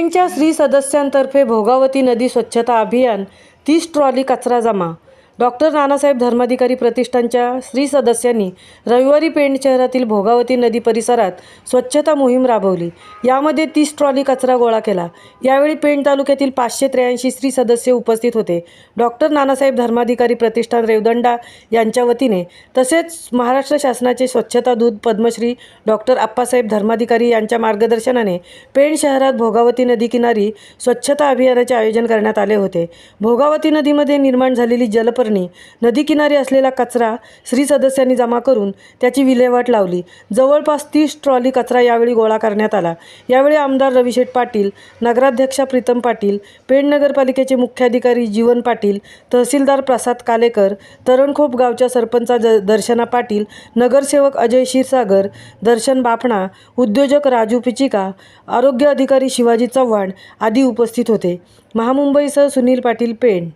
पेणच्या श्री सदस्यांतर्फे भोगावती नदी स्वच्छता अभियान, 30 ट्रॉली कचरा जमा. डॉक्टर नानासाहेब धर्माधिकारी प्रतिष्ठानच्या श्री सदस्यांनी रविवारी पेण शहरातील भोगावती नदी परिसरात स्वच्छता मोहीम राबवली. यामध्ये 30 ट्रॉली कचरा गोळा केला. यावेळी पेण तालुक्यातील 583 श्री सदस्य उपस्थित होते. डॉक्टर नानासाहेब धर्माधिकारी प्रतिष्ठान रेवदंडा यांच्या वतीने तसेच महाराष्ट्र शासनाचे स्वच्छता दूत पद्मश्री डॉक्टर आप्पासाहेब धर्माधिकारी यांच्या मार्गदर्शनाने पेण शहरात भोगावती नदी किनारी स्वच्छता अभियानाचे आयोजन करण्यात आले होते. भोगावती नदीमध्ये निर्माण झालेली जलपर्णी नदी किनारी असलेला कचरा श्री सदस्यांनी जमा करून त्याची विल्हेवाट लावली. जवळपास 30 ट्रॉली कचरा यावेळी गोळा करण्यात आला. यावेळी आमदार रविशेठ पाटील, नगराध्यक्षा प्रीतम पाटील, पेण नगरपालिकेचे मुख्याधिकारी जीवन पाटील, तहसीलदार प्रसाद कालेकर, तरणखोप गावच्या सरपंच दर्शना पाटील, नगरसेवक अजय क्षीरसागर, दर्शन बाफणा, उद्योजक राजू पिचिका, आरोग्य अधिकारी शिवाजी चव्हाण आदी उपस्थित होते. महामुंबईसह सुनील पाटील, पेण.